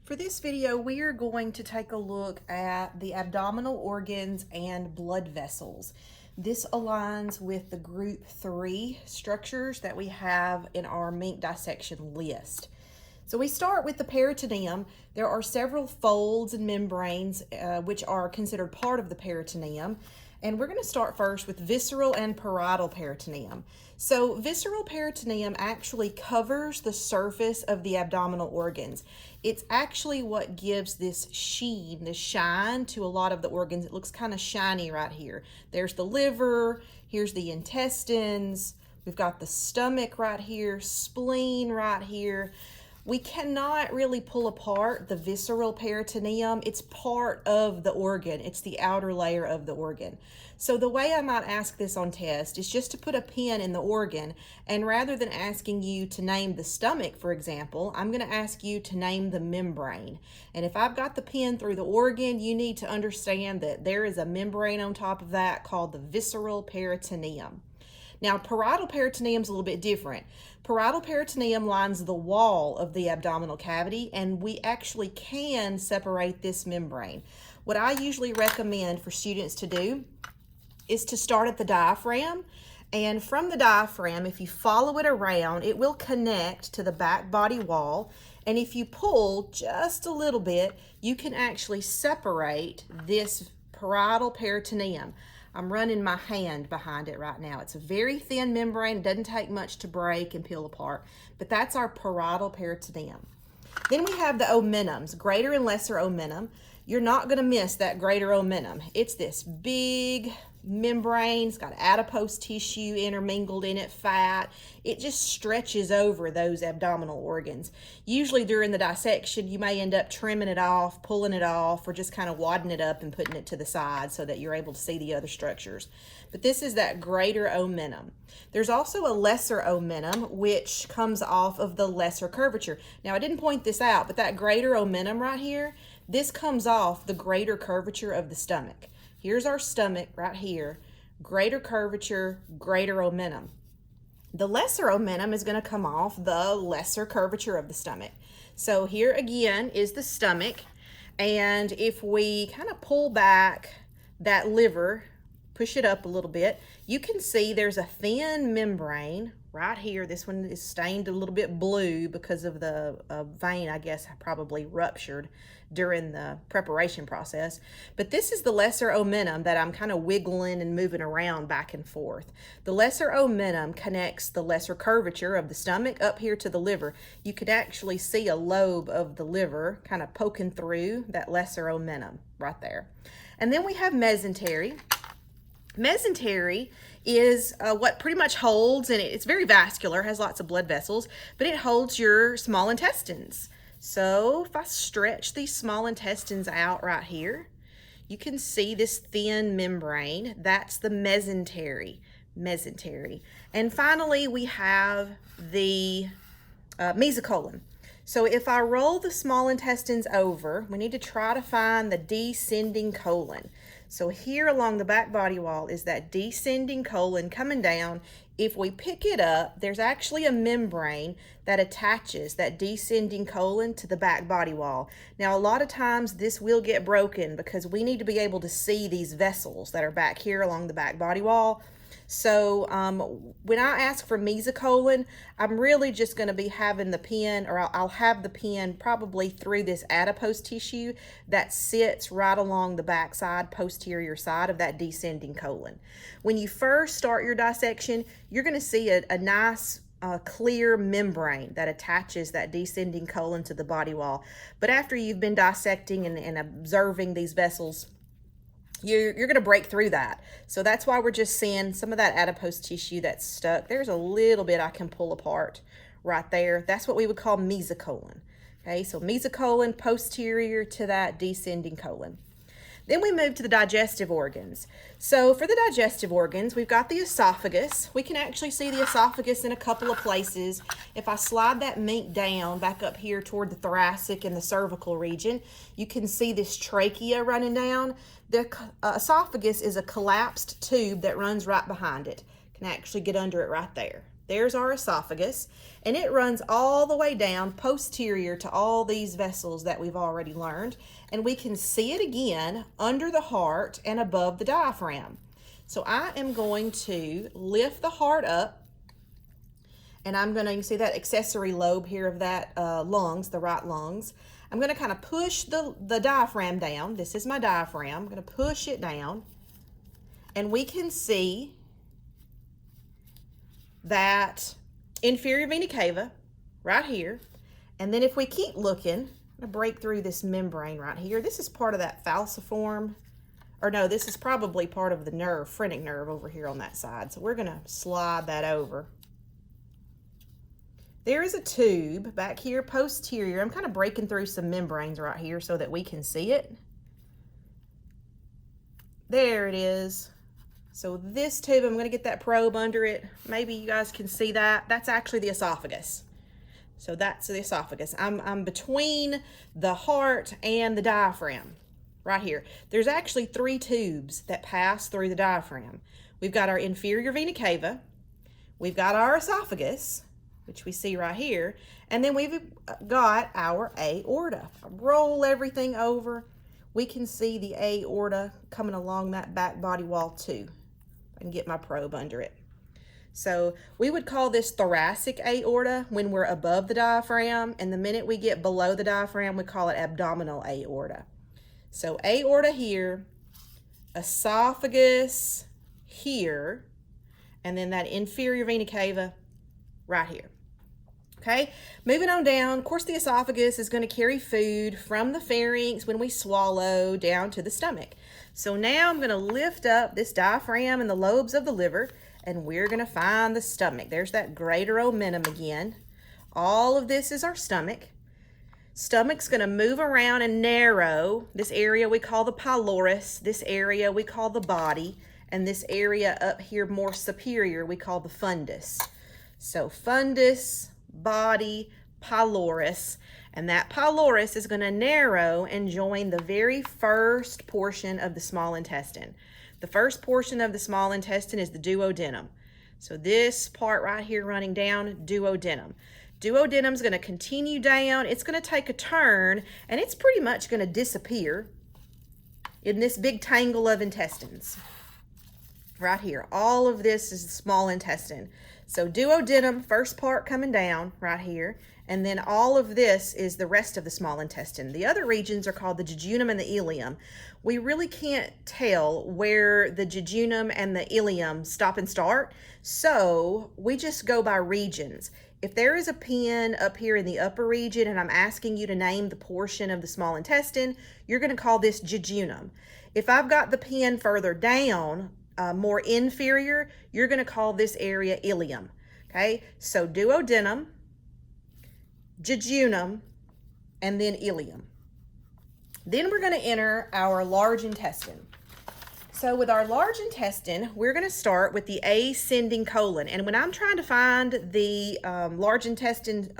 For this video, we are going to take a look at the abdominal organs and blood vessels. This aligns with the group 3 structures that we have in our Mink dissection list. So we start with the peritoneum. There are several folds and membranes which are considered part of the peritoneum. And we're going to start first with visceral and parietal peritoneum. So visceral peritoneum actually covers the surface of the abdominal organs. It's actually what gives this sheen, this shine to a lot of the organs. It looks kind of shiny right here. There's the liver, here's the intestines, we've got the stomach right here, spleen right here. We cannot really pull apart the visceral peritoneum. It's part of the organ. It's the outer layer of the organ. So the way I might ask this on test is just to put a pin in the organ, and rather than asking you to name the stomach, for example, I'm going to ask you to name the membrane. And if I've got the pin through the organ, you need to understand that there is a membrane on top of that called the visceral peritoneum. Now, parietal peritoneum is a little bit different. Parietal peritoneum lines the wall of the abdominal cavity, and we actually can separate this membrane. What I usually recommend for students to do is to start at the diaphragm, and from the diaphragm, if you follow it around, it will connect to the back body wall, and if you pull just a little bit, you can actually separate this parietal peritoneum. I'm running my hand behind it right now. It's a very thin membrane. It doesn't take much to break and peel apart, but that's our parietal peritoneum. Then we have the omenums, greater and lesser omenum. You're not going to miss that greater omenum. It's this big membrane. It's got adipose tissue intermingled in it, fat. It just stretches over those abdominal organs. Usually during the dissection, you may end up trimming it off, pulling it off, or just kind of wadding it up and putting it to the side so that you're able to see the other structures. But this is that greater omenum. There's also a lesser omenum, which comes off of the lesser curvature. Now, I didn't point this out, but that greater omenum right here, this comes off the greater curvature of the stomach. Here's our stomach right here, greater curvature, greater omenum. The lesser omenum is going to come off the lesser curvature of the stomach. So here again is the stomach, and if we kind of pull back that liver, push it up a little bit, you can see there's a thin membrane right here. This one is stained a little bit blue because of the vein, I guess, probably ruptured during the preparation process. But this is the lesser omenum that I'm kind of wiggling and moving around back and forth. The lesser omenum connects the lesser curvature of the stomach up here to the liver. You could actually see a lobe of the liver kind of poking through that lesser omenum right there. And then we have mesentery. Mesentery is what pretty much holds, and it's very vascular, has lots of blood vessels, but it holds your small intestines. So if I stretch these small intestines out right here, you can see this thin membrane. That's the mesentery. And finally, we have the mesocolon. So if I roll the small intestines over, we need to try to find the descending colon. So here along the back body wall is that descending colon coming down. If we pick it up, there's actually a membrane that attaches that descending colon to the back body wall. Now, a lot of times this will get broken because we need to be able to see these vessels that are back here along the back body wall. So when I ask for mesocolon, I'm really just going to be having the pin, or I'll have the pin probably through this adipose tissue that sits right along the backside, posterior side of that descending colon. When you first start your dissection, you're going to see a nice clear membrane that attaches that descending colon to the body wall. But after you've been dissecting and observing these vessels, you're going to break through that. So that's why we're just seeing some of that adipose tissue that's stuck. There's a little bit I can pull apart right there. That's what we would call mesocolon. Okay, so mesocolon posterior to that descending colon. Then we move to the digestive organs. So for the digestive organs, we've got the esophagus. We can actually see the esophagus in a couple of places. If I slide that Mink down back up here toward the thoracic and the cervical region, you can see this trachea running down. The esophagus is a collapsed tube that runs right behind it. Can actually get under it right there. There's our esophagus, and it runs all the way down posterior to all these vessels that we've already learned, and we can see it again under the heart and above the diaphragm. So I am going to lift the heart up, and I'm going to, you can see that accessory lobe here of that lungs, the right lungs. I'm going to kind of push the diaphragm down. This is my diaphragm. I'm going to push it down, and we can see that inferior vena cava right here. And then if we keep looking, I'm going to break through this membrane right here. This is part of that falciform, or no, this is probably part of the nerve, phrenic nerve over here on that side. So we're going to slide that over. There is a tube back here posterior. I'm kind of breaking through some membranes right here so that we can see it. There it is. So this tube, I'm going to get that probe under it. Maybe you guys can see that. That's actually the esophagus. So that's the esophagus. I'm between the heart and the diaphragm right here. There's actually 3 tubes that pass through the diaphragm. We've got our inferior vena cava. We've got our esophagus, which we see right here, and then we've got our aorta. Roll everything over. We can see the aorta coming along that back body wall too. I can get my probe under it. So we would call this thoracic aorta when we're above the diaphragm, and the minute we get below the diaphragm, we call it abdominal aorta. So aorta here, esophagus here, and then that inferior vena cava right here. Okay, moving on down, of course the esophagus is going to carry food from the pharynx when we swallow down to the stomach. So now I'm going to lift up this diaphragm and the lobes of the liver, and we're going to find the stomach. There's that greater omentum again. All of this is our stomach. Stomach's going to move around and narrow. This area we call the pylorus, this area we call the body, and this area up here more superior we call the fundus. So fundus, body, pylorus, and that pylorus is going to narrow and join the very first portion of the small intestine. The first portion of the small intestine is the duodenum. So this part right here running down, duodenum. Duodenum is going to continue down. It's going to take a turn, and it's pretty much going to disappear in this big tangle of intestines. Right here, all of this is the small intestine. So duodenum, first part coming down right here, and then all of this is the rest of the small intestine. The other regions are called the jejunum and the ilium. We really can't tell where the jejunum and the ilium stop and start, so we just go by regions. If there is a pin up here in the upper region and I'm asking you to name the portion of the small intestine, you're going to call this jejunum. If I've got the pin further down, more inferior, you're going to call this area ilium. Okay, so duodenum, jejunum, and then ilium. Then we're going to enter our large intestine. So with our large intestine, we're going to start with the ascending colon. And when I'm trying to find the large intestine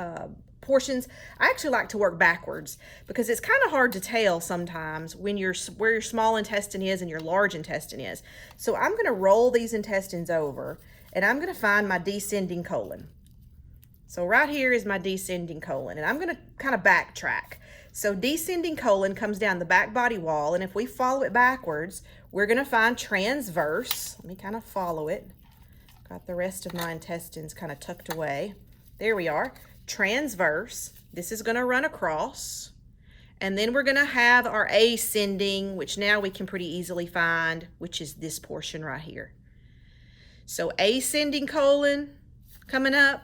portions, I actually like to work backwards because it's kind of hard to tell sometimes when where your small intestine is and your large intestine is. So I'm going to roll these intestines over, and I'm going to find my descending colon. So right here is my descending colon, and I'm going to kind of backtrack. So descending colon comes down the back body wall, and if we follow it backwards, we're going to find transverse. Let me kind of follow it. Got the rest of my intestines kind of tucked away. There we are. Transverse. This is going to run across, and then we're going to have our ascending, which now we can pretty easily find, which is this portion right here. So ascending colon coming up,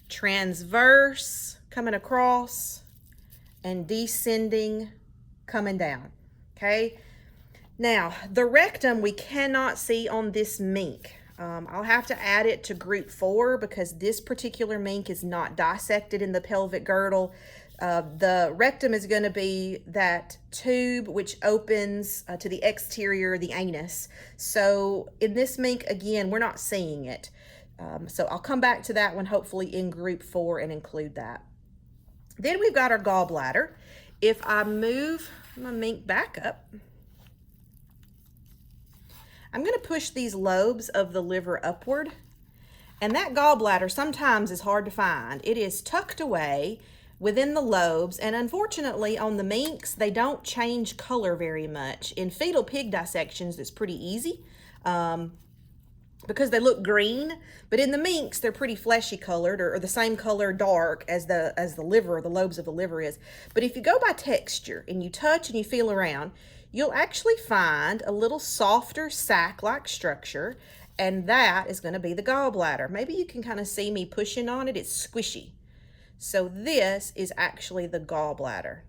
transverse coming across, and descending coming down. Okay, now the rectum we cannot see on this mink. I'll have to add it to group 4 because this particular mink is not dissected in the pelvic girdle. The rectum is going to be that tube which opens to the exterior, the anus. So in this mink, again, we're not seeing it. So I'll come back to that one hopefully in group 4 and include that. Then we've got our gallbladder. If I move my mink back up, I'm going to push these lobes of the liver upward, And that gallbladder sometimes is hard to find. It is tucked away within the lobes, and unfortunately on the minks, they don't change color very much. In fetal pig dissections, it's pretty easy because they look green, but in the minks, they're pretty fleshy colored, or the same color dark as the liver, the lobes of the liver is. But if you go by texture and you touch and you feel around, you'll actually find a little softer sac-like structure, and that is going to be the gallbladder. Maybe you can kind of see me pushing on it. It's squishy. So this is actually the gallbladder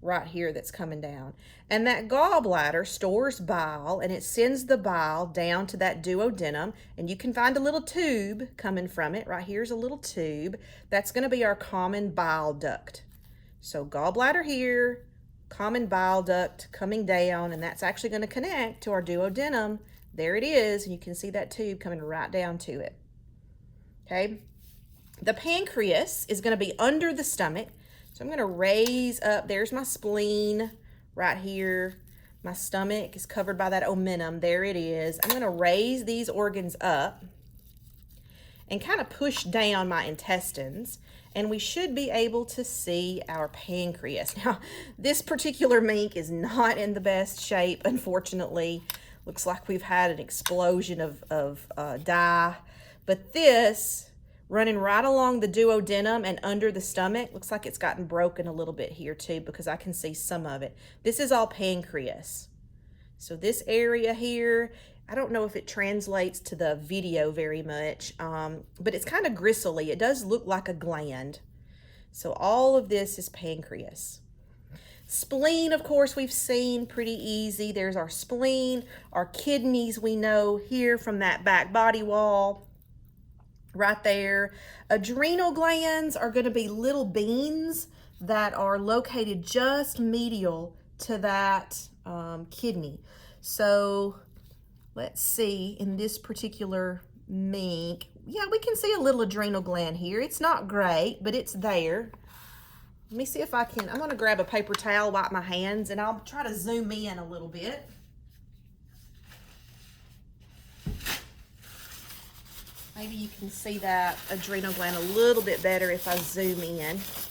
right here that's coming down. And that gallbladder stores bile, and it sends the bile down to that duodenum, and you can find a little tube coming from it. Right here's a little tube. That's going to be our common bile duct. So gallbladder here, common bile duct coming down, and that's actually going to connect to our duodenum. There it is, and you can see that tube coming right down to it. Okay, the pancreas is going to be under the stomach, so I'm going to raise up. There's my spleen right here. My stomach is covered by that omentum. There it is. I'm going to raise these organs up and kind of push down my intestines, and we should be able to see our pancreas. Now, this particular mink is not in the best shape, unfortunately. Looks like we've had an explosion of dye. But this, running right along the duodenum and under the stomach, looks like it's gotten broken a little bit here too, because I can see some of it. This is all pancreas. So this area here, I don't know if it translates to the video very much, but it's kind of gristly. It does look like a gland. So all of this is pancreas. Spleen, of course, we've seen pretty easy. There's our spleen. Our kidneys we know here from that back body wall right there. Adrenal glands are going to be little beans that are located just medial to that kidney. So let's see, in this particular mink, yeah, we can see a little adrenal gland here. It's not great, but it's there. Let me see if I can, I'm going to grab a paper towel, wipe my hands, and I'll try to zoom in a little bit. Maybe you can see that adrenal gland a little bit better if I zoom in. It's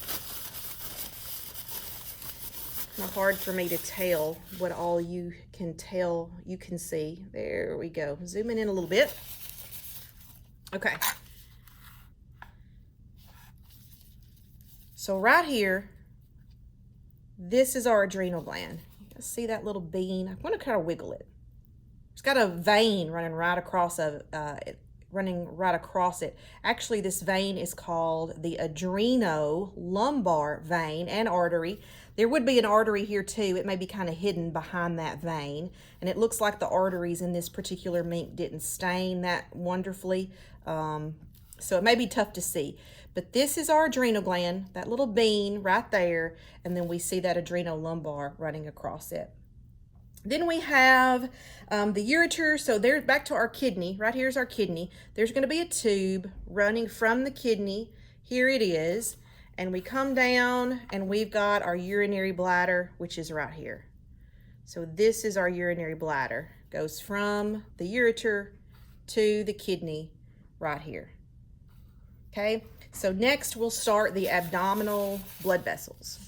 kind of hard for me to tell what all you can tell, you can see. There we go. Zooming in a little bit. Okay. So right here, this is our adrenal gland. You see that little bean? I'm going to kind of wiggle it. It's got a vein running right across it. Actually, this vein is called the adrenolumbar vein and artery. There would be an artery here too. It may be kind of hidden behind that vein. And it looks like the arteries in this particular mink didn't stain that wonderfully. So it may be tough to see. But this is our adrenal gland, that little bean right there. And then we see that adrenolumbar running across it. Then we have the ureter. So there's back to our kidney. Right here's our kidney. There's going to be a tube running from the kidney. Here it is. And we come down and we've got our urinary bladder, which is right here. So this is our urinary bladder. Goes from the ureter to the kidney right here. Okay, so next we'll start the abdominal blood vessels.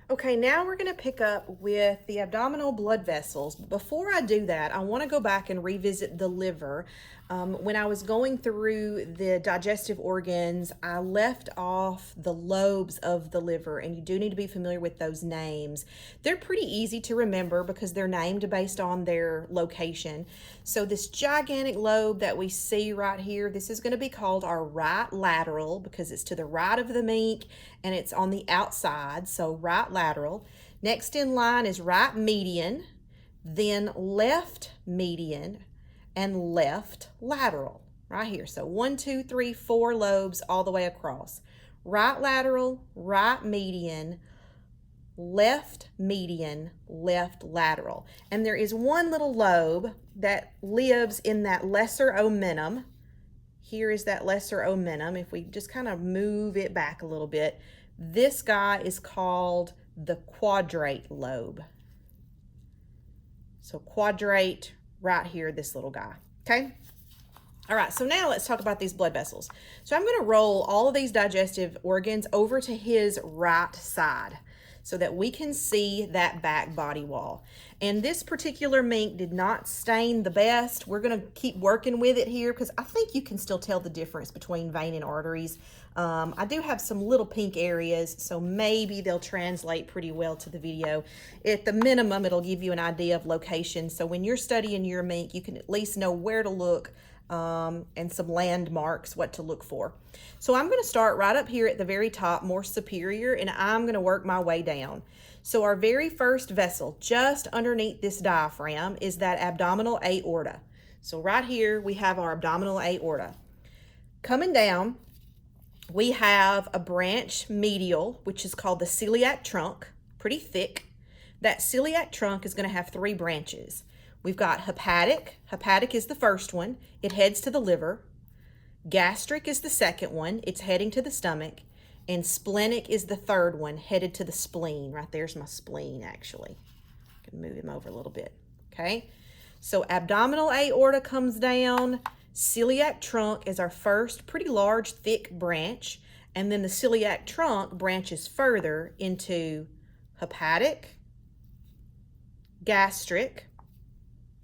Okay, now we're going to pick up with the abdominal blood vessels. Before I do that, I want to go back and revisit the liver. When I was going through the digestive organs, I left off the lobes of the liver, and you do need to be familiar with those names. They're pretty easy to remember because they're named based on their location. So this gigantic lobe that we see right here, this is going to be called our right lateral because it's to the right of the mink and it's on the outside, so right lateral. Next in line is right median, then left median, and left lateral right here. So 1, 2, 3, 4 lobes all the way across. Right lateral, right median, left median, left lateral. And there is one little lobe that lives in that lesser omentum. Here is that lesser omentum. If we just kind of move it back a little bit, this guy is called the quadrate lobe. So quadrate right here, this little guy, okay? All right, so now let's talk about these blood vessels. So I'm going to roll all of these digestive organs over to his right side so that we can see that back body wall. And this particular mink did not stain the best. We're going to keep working with it here because I think you can still tell the difference between vein and arteries. I do have some little pink areas, so maybe they'll translate pretty well to the video. At the minimum, it'll give you an idea of location. So when you're studying your mink, you can at least know where to look and some landmarks, what to look for. So I'm going to start right up here at the very top, more superior, and I'm going to work my way down. So our very first vessel, just underneath this diaphragm, is that abdominal aorta. So right here, we have our abdominal aorta. Coming down, we have a branch medial, which is called the celiac trunk, pretty thick. That celiac trunk is going to have 3 branches. We've got hepatic. Hepatic is the first one. It heads to the liver. Gastric is the second one. It's heading to the stomach. And splenic is the third one, headed to the spleen. Right there's my spleen, actually. I can move him over a little bit. Okay? So abdominal aorta comes down. Celiac trunk is our first pretty large, thick branch. And then the celiac trunk branches further into hepatic, gastric,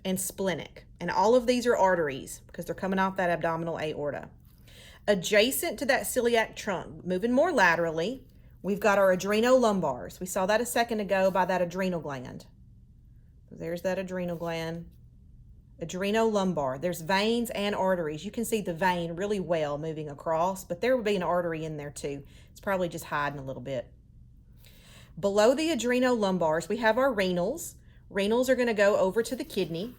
and splenic. And all of these are arteries because they're coming off that abdominal aorta. Adjacent to that celiac trunk, moving more laterally, we've got our adrenolumbars. We saw that a second ago by that adrenal gland. There's that adrenal gland. Adrenolumbar. There's veins and arteries. You can see the vein really well moving across, but there would be an artery in there too. It's probably just hiding a little bit. Below the adrenolumbars, we have our renals. Renals are going to go over to the kidney.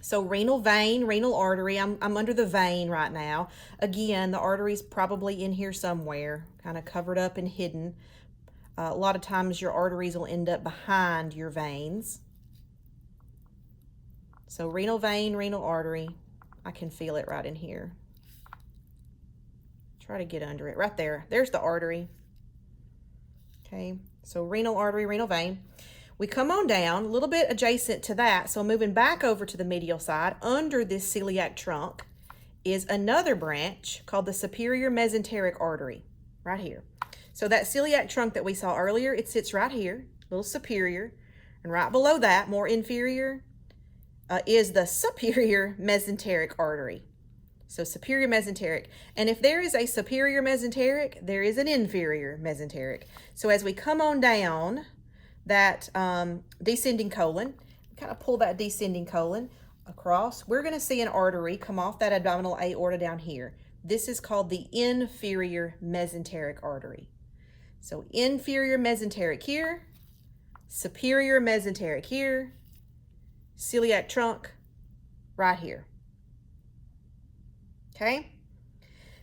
So renal vein, renal artery, I'm under the vein right now. Again, the artery's probably in here somewhere, kind of covered up and hidden. A lot of times your arteries will end up behind your veins. So renal vein, renal artery, I can feel it right in here. Try to get under it, right there. There's the artery. Okay, so renal artery, renal vein. We come on down a little bit adjacent to that, so moving back over to the medial side, under this celiac trunk is another branch called the superior mesenteric artery, right here. So that celiac trunk that we saw earlier, it sits right here, a little superior, and right below that, more inferior, is the superior mesenteric artery. So superior mesenteric. And if there is a superior mesenteric, there is an inferior mesenteric. So as we come on down that descending colon, kind of pull that descending colon across, we're going to see an artery come off that abdominal aorta down here. This is called the inferior mesenteric artery. So inferior mesenteric here, superior mesenteric here, celiac trunk right here. Okay?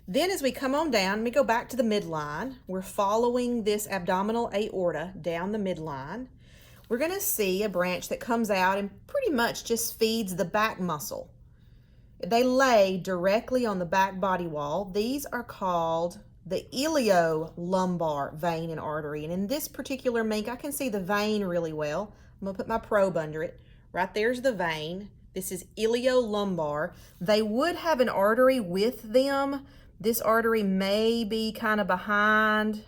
Then as we come on down, let me go back to the midline. We're following this abdominal aorta down the midline. We're going to see a branch that comes out and pretty much just feeds the back muscle. They lay directly on the back body wall. These are called the iliolumbar vein and artery. And in this particular mink, I can see the vein really well. I'm going to put my probe under it. Right there's the vein. This is iliolumbar. They would have an artery with them. This artery may be kind of behind,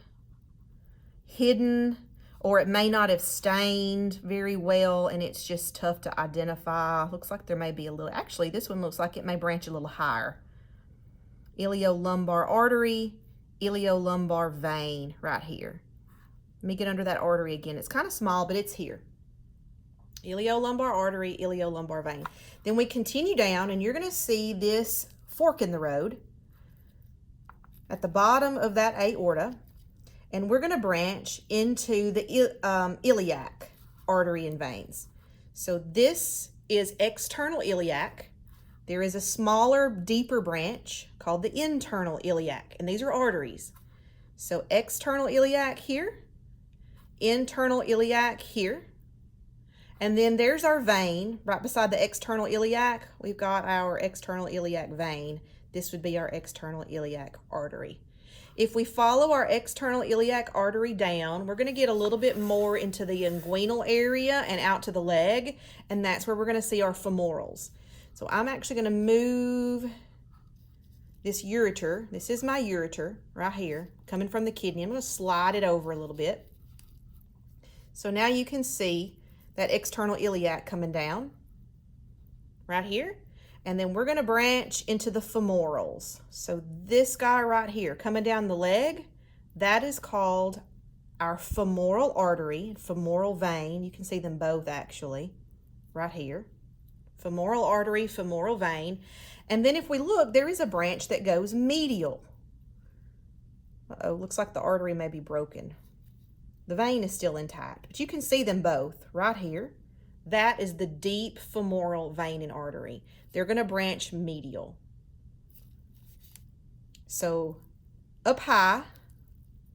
hidden, or it may not have stained very well and it's just tough to identify. Looks like there may be a little, actually this one looks like it may branch a little higher. Iliolumbar artery, iliolumbar vein right here. Let me get under that artery again. It's kind of small, but it's here. Iliolumbar artery, iliolumbar vein. Then we continue down and you're going to see this fork in the road at the bottom of that aorta, and we're going to branch into the iliac artery and veins. So this is external iliac. There is a smaller, deeper branch called the internal iliac, and these are arteries. So external iliac here, internal iliac here, and then there's our vein right beside the external iliac. We've got our external iliac vein. This would be our external iliac artery. If we follow our external iliac artery down, we're going to get a little bit more into the inguinal area and out to the leg, and that's where we're going to see our femorals. So I'm actually going to move this ureter. This is my ureter right here, coming from the kidney. I'm going to slide it over a little bit. So now you can see that external iliac coming down right here. And then we're going to branch into the femorals. So this guy right here coming down the leg, that is called our femoral artery, femoral vein. You can see them both actually right here. Femoral artery, femoral vein. And then if we look, there is a branch that goes medial. Uh-oh, looks like the artery may be broken. The vein is still intact, but you can see them both right here. That is the deep femoral vein and artery. They're going to branch medial. So up high,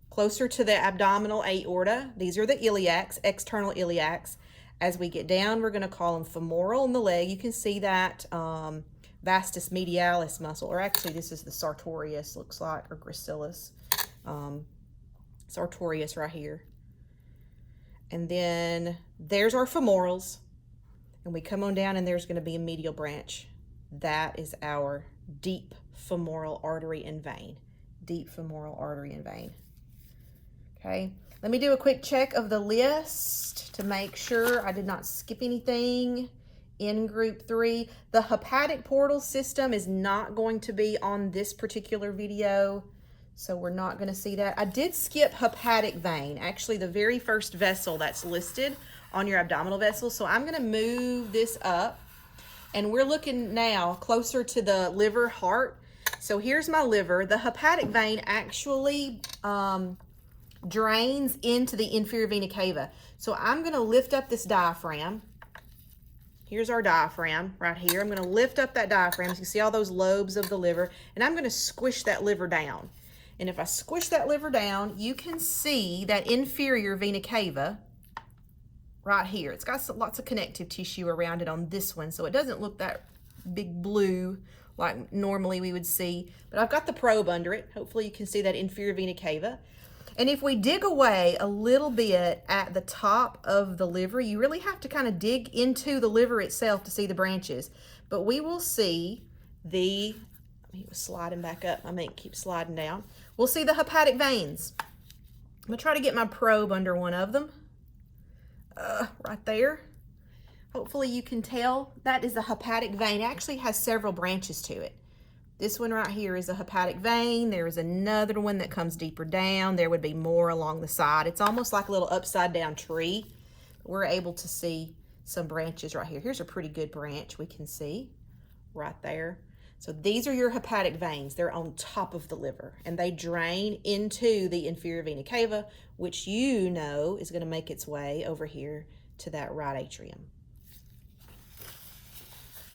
closer to the abdominal aorta, these are the iliacs, external iliacs. As we get down, we're going to call them femoral in the leg. You can see that vastus medialis muscle, or actually this is the sartorius, looks like, or gracilis. Sartorius right here. And then there's our femorals. And we come on down and there's going to be a medial branch. That is our deep femoral artery and vein. Deep femoral artery and vein. Okay, let me do a quick check of the list to make sure I did not skip anything in group 3. The hepatic portal system is not going to be on this particular video, so we're not going to see that. I did skip hepatic vein, actually the very first vessel that's listed on your abdominal vessel. So I'm going to move this up, and we're looking now closer to the liver heart. So here's my liver. The hepatic vein actually drains into the inferior vena cava. So I'm going to lift up this diaphragm. Here's our diaphragm right here. I'm going to lift up that diaphragm. So you can see all those lobes of the liver, and I'm going to squish that liver down. And if I squish that liver down, you can see that inferior vena cava right here. It's got lots of connective tissue around it on this one, so it doesn't look that big blue like normally we would see. But I've got the probe under it. Hopefully you can see that inferior vena cava. And if we dig away a little bit at the top of the liver, you really have to kind of dig into the liver itself to see the branches. But we will see the, he was sliding back up, my Mink keeps sliding down. We'll see the hepatic veins. I'm gonna try to get my probe under one of them. Right there. Hopefully you can tell that is a hepatic vein. It actually has several branches to it. This one right here is a hepatic vein. There is another one that comes deeper down. There would be more along the side. It's almost like a little upside down tree. We're able to see some branches right here. Here's a pretty good branch we can see right there. So these are your hepatic veins. They're on top of the liver, and they drain into the inferior vena cava, which you know is going to make its way over here to that right atrium.